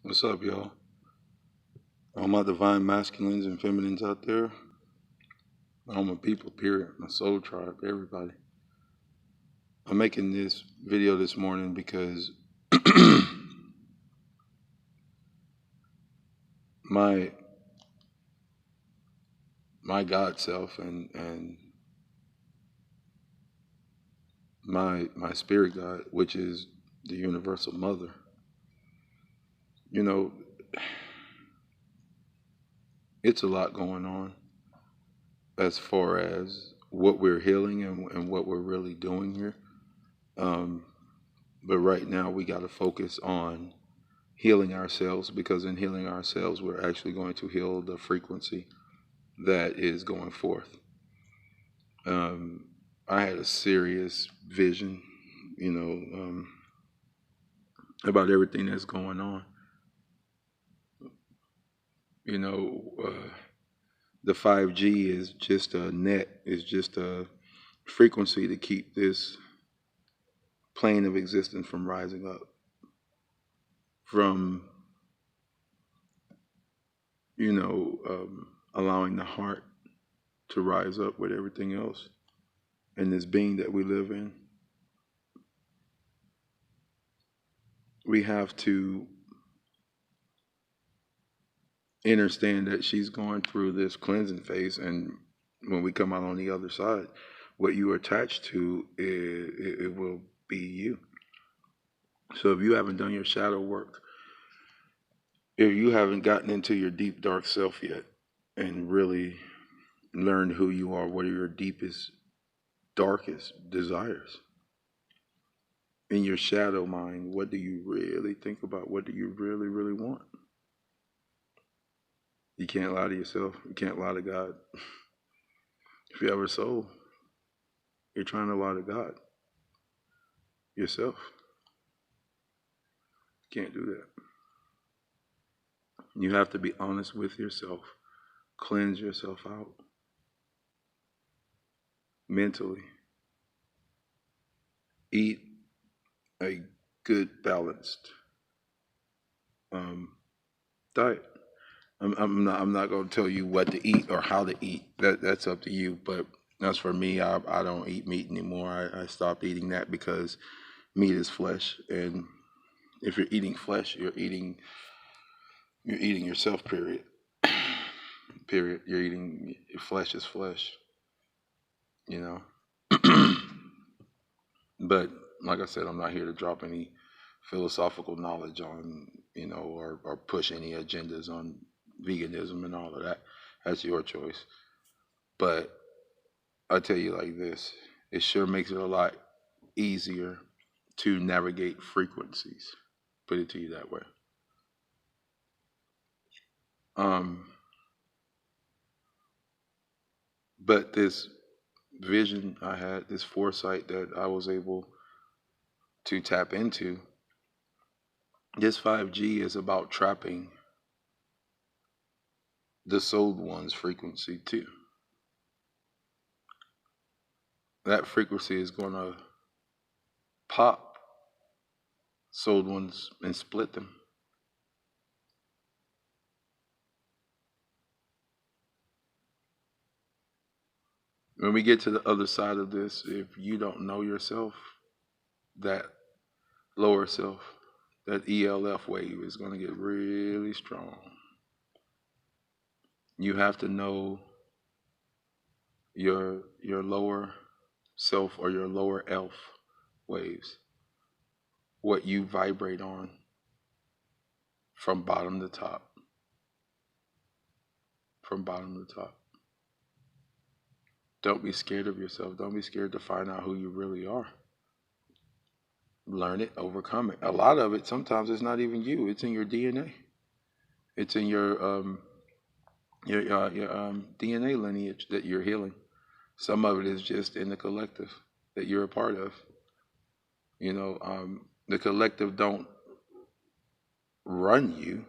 What's up, y'all? All my divine masculines and feminines out there. All my people, period. My soul tribe, everybody. I'm making this video this morning because my my God self and my spirit God, which is the universal mother, you know, it's a lot going on as far as what we're healing and what we're really doing here. Um, but right now we got to focus on healing ourselves, because in healing ourselves we're actually going to heal the frequency that is going forth. um, I had a serious vision, you know, about everything that's going on. you know the 5G is just a net, is just a frequency to keep this plane of existence from rising up, from allowing the heart to rise up with everything else in this being that we live in. We have to understand that she's going through this cleansing phase, and when we come out on the other side, what you are attached to, it will be you. So if you haven't done your shadow work, if you haven't gotten into your deep dark self yet and really learned who you are, what are your deepest darkest desires in your shadow mind, what do you really think about, what do you really want? You can't lie to yourself, you can't lie to God. If you have a soul, you're trying to lie to God yourself. Can't do that. You have to be honest with yourself. Cleanse yourself out mentally. Eat a good, balanced um, diet. I'm not going to tell you what to eat or how to eat. That's up to you. But as for me, I don't eat meat anymore. I stopped eating that because meat is flesh, and if you're eating flesh, you're eating yourself. Period. Period. You're eating flesh is flesh. You know. But like I said, I'm not here to drop any philosophical knowledge on, or push any agendas on veganism and all of that. That's your choice. But I tell you like this, it sure makes it a lot easier to navigate frequencies. Put it to you that way. Um, but this vision I had, this foresight that I was able to tap into, this 5G is about trapping the soul one's frequency too. That frequency is going to pop sold ones and split them. When we get to the other side of this, if you don't know yourself, that lower self, that ELF wave is going to get really strong. You have to know your lower self or your lower elf waves, what you vibrate on from bottom to top, from bottom to top. Don't be scared of yourself. Don't be scared to find out who you really are. Learn it, overcome it. A lot of it, sometimes it's not even you. It's in your DNA. It's in your DNA lineage that you're healing. Some of it is just in the collective that you're a part of. The collective don't run you.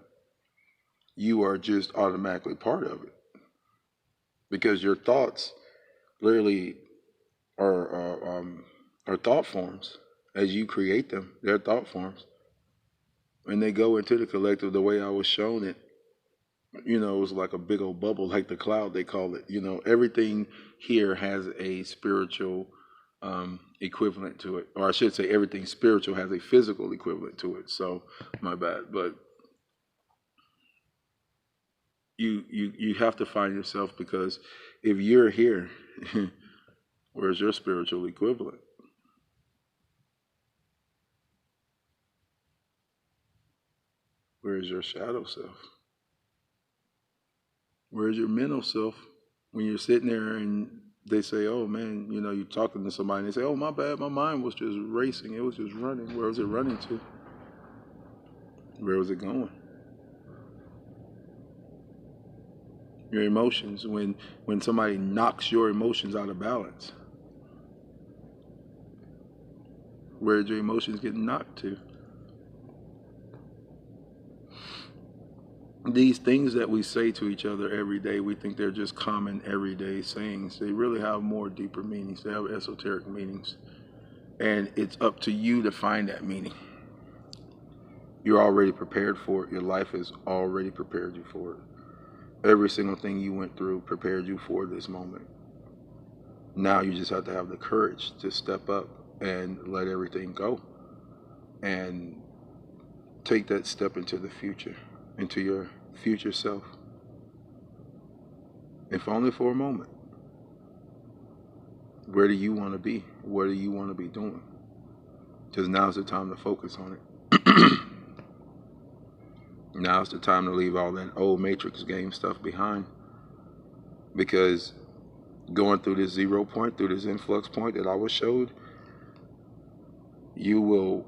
You are just automatically part of it because your thoughts literally are thought forms. As you create them, they're thought forms. When they go into the collective, the way I was shown it, it was like a big old bubble, like the cloud they call it. Everything here has a spiritual equivalent to it, or I should say, everything spiritual has a physical equivalent to it. So, my bad, but you have to find yourself, because if you're here, where's your spiritual equivalent? Where's your shadow self? Where's your mental self? When you're sitting there and they say, "Oh man," you're talking to somebody and they say, "Oh, my bad, my mind was just racing. It was just running." Where was it running to? Where was it going? Your emotions. When somebody knocks your emotions out of balance, where did your emotions get knocked to? These things that we say to each other every day, we think they're just common everyday sayings. They really have more deeper meanings. They have esoteric meanings. And it's up to you to find that meaning. You're already prepared for it. Your life has already prepared you for it. Every single thing you went through prepared you for this moment. Now you just have to have the courage to step up and let everything go and take that step into the future, into your future self, if only for a moment. Where do you want to be? What do you want to be doing? Because now's the time to focus on it. Now's the time to leave all that old Matrix game stuff behind. Because going through this 0 point, through this influx point that I was showed, you will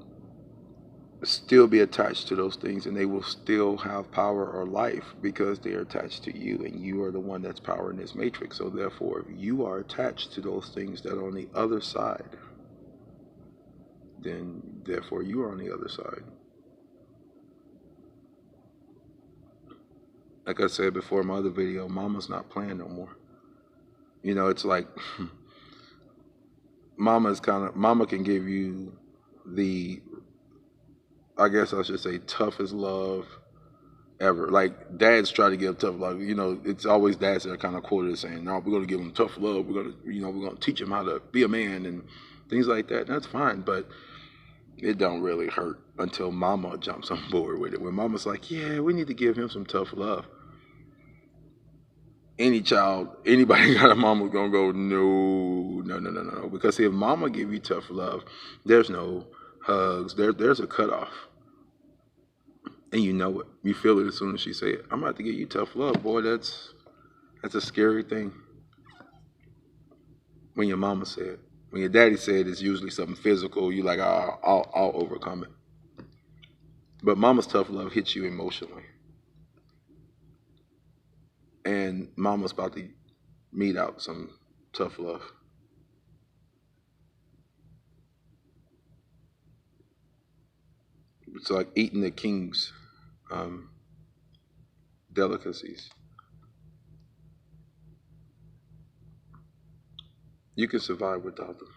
still be attached to those things, and they will still have power or life because they are attached to you, and you are the one that's powering this matrix. So therefore, if you are attached to those things that are on the other side, then therefore you are on the other side. Like I said before in my other video, mama's not playing no more. It's like mama can give you the, I guess I should say, toughest love ever. Like dads try to give tough love. It's always dads that are kind of quoted as saying, "No, we're going to give him tough love. We're going to, we're going to teach him how to be a man and things like that." And that's fine, but it don't really hurt until mama jumps on board with it. When mama's like, "Yeah, we need to give him some tough love." Any child, anybody got a mama gonna go, "No, no, no, no, no," because if mama give you tough love, there's no hugs. There's a cutoff. And you know it. You feel it as soon as she say it. "I'm about to give you tough love, boy." That's a scary thing. When your mama say it. When your daddy said it's usually something physical, you like, "Oh, I'll overcome it." But mama's tough love hits you emotionally. And mama's about to mete out some tough love. It's like eating the king's um, delicacies. You can survive without them.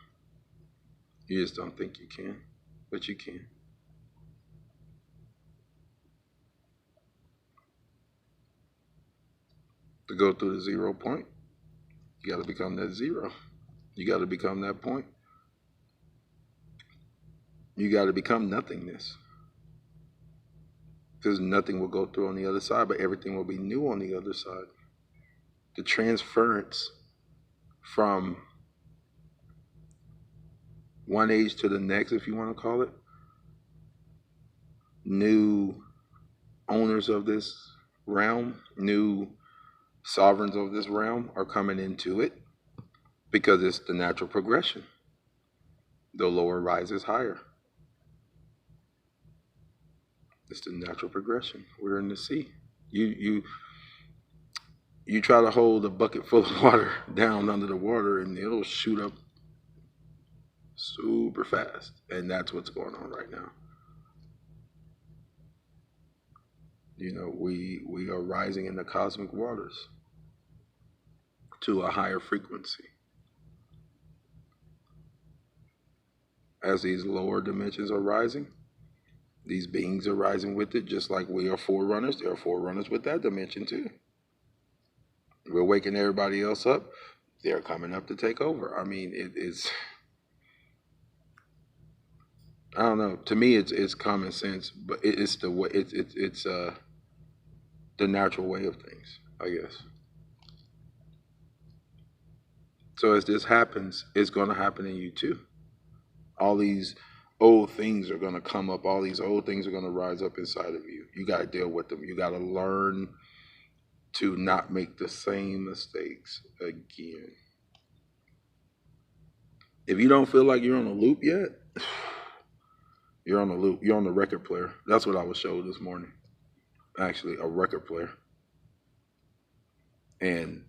You just don't think you can, but you can. To go through the 0 point, you got to become that zero. You got to become that point. You got to become nothingness. Because nothing will go through on the other side, but everything will be new on the other side. The transference from one age to the next, if you want to call it, new owners of this realm, new sovereigns of this realm are coming into it because it's the natural progression. The lower rises higher. It's the natural progression. We're in the sea. You try to hold a bucket full of water down under the water and it'll shoot up super fast. And that's what's going on right now. We are rising in the cosmic waters to a higher frequency. As these lower dimensions are rising, These beings are rising with it, just like we are forerunners. There are forerunners with that dimension too. We're waking everybody else up. They're coming up to take over. I mean, it's, I don't know. To me, it's common sense, but it's the way it's the natural way of things, I guess. So as this happens, it's going to happen in you too. All these old things are going to come up. All these old things are going to rise up inside of you. You got to deal with them. You got to learn to not make the same mistakes again. If you don't feel like you're on a loop yet, you're on a loop. You're on the record player. That's what I was showed this morning. Actually, a record player. And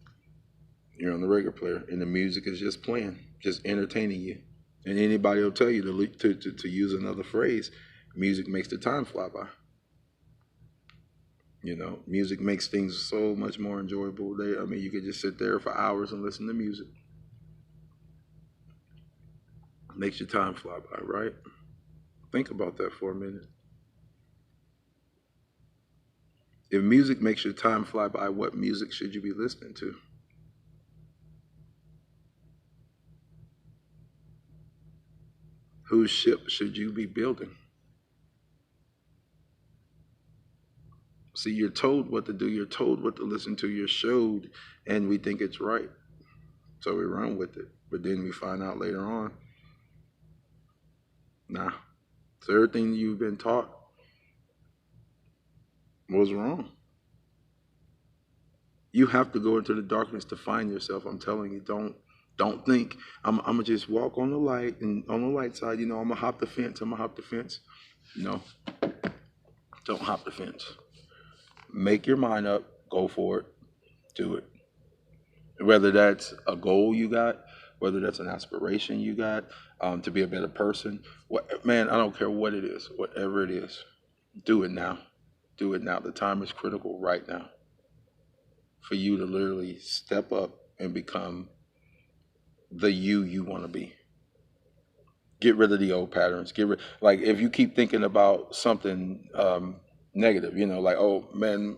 you're on the record player, and the music is just playing, just entertaining you. And anybody will tell you to use another phrase, music makes the time fly by. You know, music makes things so much more enjoyable. I mean, you could just sit there for hours and listen to music. Makes your time fly by, right? Think about that for a minute. If music makes your time fly by, what music should you be listening to? Whose ship should you be building? See, you're told what to do, you're told what to listen to, you're showed, and we think it's right. So we run with it. But then we find out later on, nah. So everything you've been taught was wrong. You have to go into the darkness to find yourself. I'm telling you, don't think I'm gonna just walk on the light and on the light side, you know, I'm gonna hop the fence, I'm gonna hop the fence. No, don't hop the fence. Make your mind up, go for it, do it. Whether that's a goal you got, whether that's an aspiration you got, to be a better person. What, man, I don't care what it is, whatever it is, do it now. Do it now. The time is critical right now for you to literally step up and become the you want to be. Get rid of the old patterns. Get rid, like if you keep thinking about something negative, you know, like, oh man,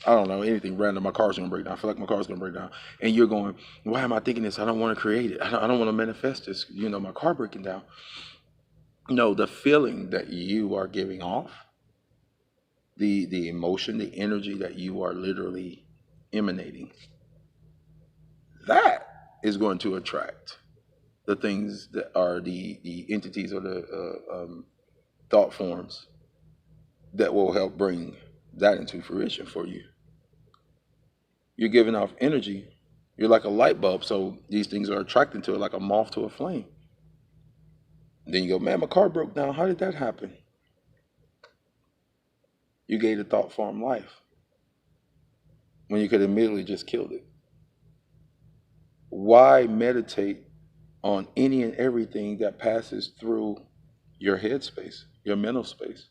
I don't know, anything random, my car's gonna break down. I feel like my car's gonna break down, and you're going, why am I thinking this? I don't want to create it. I don't want to manifest this. You know, my car breaking down. No, the feeling that you are giving off, the emotion, the energy that you are literally emanating, that is going to attract the things that are the entities or the thought forms that will help bring that into fruition for you. You're giving off energy. You're like a light bulb, so these things are attracting to it like a moth to a flame. Then you go, man, my car broke down. How did that happen? You gave the thought form life when you could immediately just killed it. Why meditate on any and everything that passes through your head space, your mental space?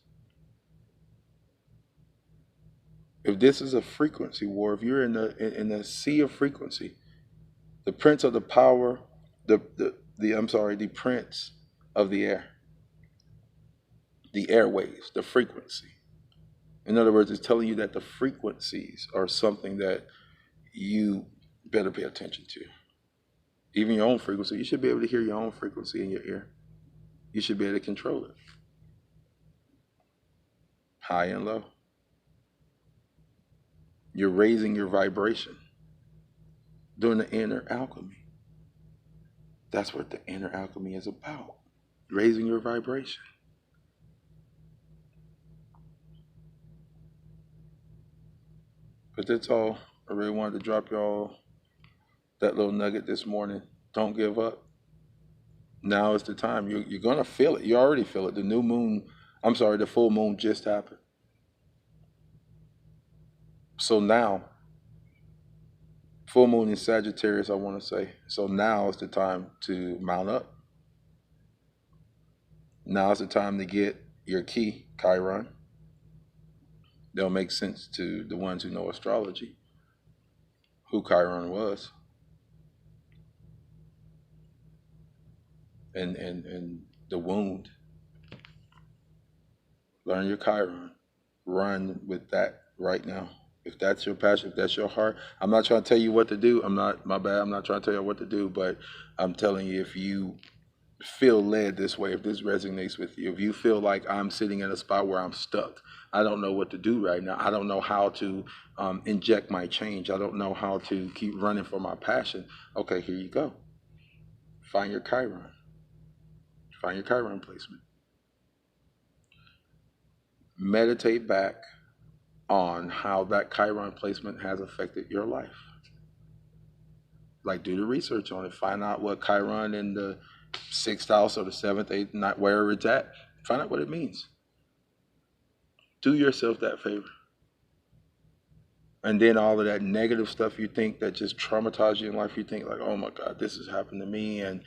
If this is a frequency war, if you're in a sea of frequency, the prince of the power, the prince of the air, the airwaves, the frequency. In other words, it's telling you that the frequencies are something that you better pay attention to. Even your own frequency, you should be able to hear your own frequency in your ear. You should be able to control it, high and low. You're raising your vibration, doing the inner alchemy. That's what the inner alchemy is about, raising your vibration. But that's all. I really wanted to drop y'all that little nugget this morning. Don't give up. Now is the time. You're going to feel it. You already feel it. The full moon just happened. So now, full moon in Sagittarius, I want to say. So now is the time to mount up. Now is the time to get your key, Chiron. They'll make sense to the ones who know astrology, who Chiron was, and the wound Learn your Chiron. Run with that right now. If that's your passion, if that's your heart, I'm not trying to tell you what to do. I'm not, my bad. I'm not trying to tell you what to do, but I'm telling you, if you feel led this way, if this resonates with you, if you feel like I'm sitting in a spot where I'm stuck, I don't know what to do right now. I don't know how to inject my change. I don't know how to keep running for my passion. Okay, here you go. Find your Chiron. Find your Chiron placement. Meditate back on how that Chiron placement has affected your life. Like, do the research on it. Find out what Chiron in the sixth house or the seventh, eighth, ninth, wherever it's at. Find out what it means. Do yourself that favor. And then all of that negative stuff you think that just traumatized you in life, you think like, oh my God, this has happened to me and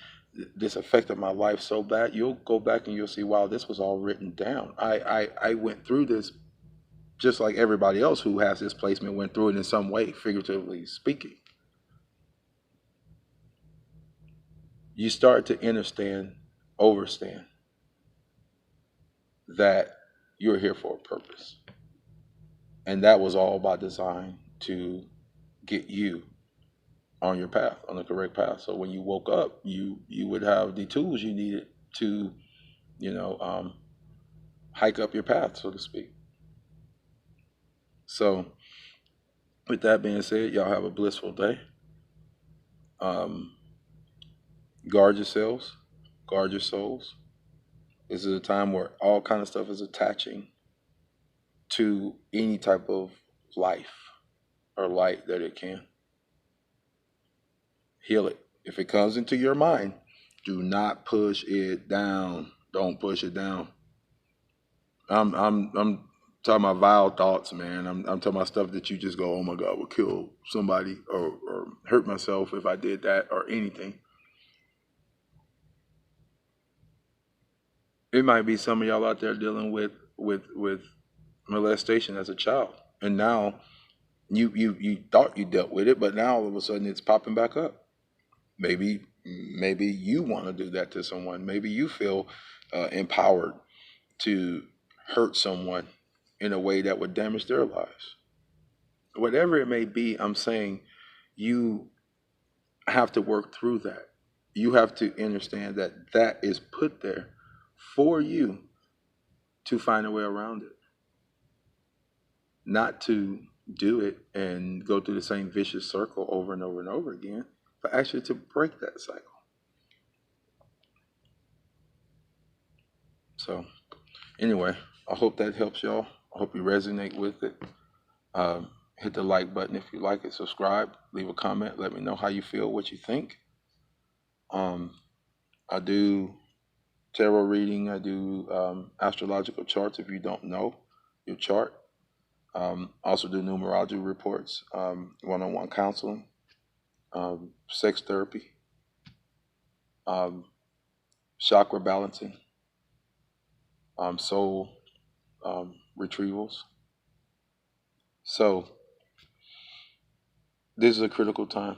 this affected my life so bad. You'll go back and you'll see, wow, this was all written down. I went through this just like everybody else who has this placement went through it in some way, figuratively speaking. You start to understand, overstand that you're here for a purpose. And that was all by design to get you on your path, on the correct path. So when you woke up, you would have the tools you needed to, you know, hike up your path, so to speak. So with that being said, y'all have a blissful day. Um, guard yourselves, guard your souls. This is a time where all kind of stuff is attaching to any type of life or light that it can. Heal it. If it comes into your mind, do not push it down. Don't push it down. I'm talking about vile thoughts, man. I'm talking about stuff that you just go, oh my God, I would kill somebody or hurt myself if I did that or anything. It might be some of y'all out there dealing with molestation as a child, and now you thought you dealt with it, but now all of a sudden it's popping back up. Maybe you want to do that to someone. Maybe you feel empowered to hurt someone in a way that would damage their lives. Whatever it may be, I'm saying you have to work through that. You have to understand that that is put there for you to find a way around it, not to do it and go through the same vicious circle over and over and over again, but actually to break that cycle. So, anyway, I hope that helps y'all. I hope you resonate with it. Hit the like button if you like it. Subscribe. Leave a comment. Let me know how you feel, what you think. Um, I do tarot reading. I do astrological charts if you don't know your chart. Also do numerology reports, one-on-one counseling, sex therapy, um, chakra balancing, soul retrievals. So this is a critical time,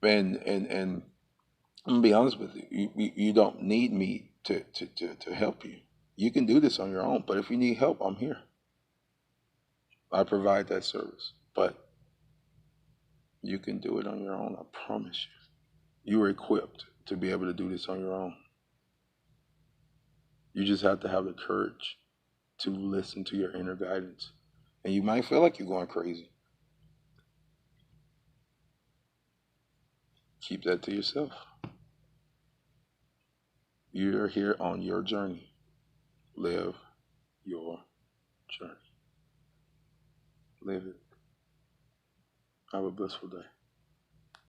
and I'm gonna be honest with you. You don't need me to help you. You can do this on your own. But if you need help, I'm here. I provide that service. But you can do it on your own. I promise you. You are equipped to be able to do this on your own. You just have to have the courage to listen to your inner guidance. And you might feel like you're going crazy. Keep that to yourself. You're here on your journey. Live your journey. Live it. Have a blissful day.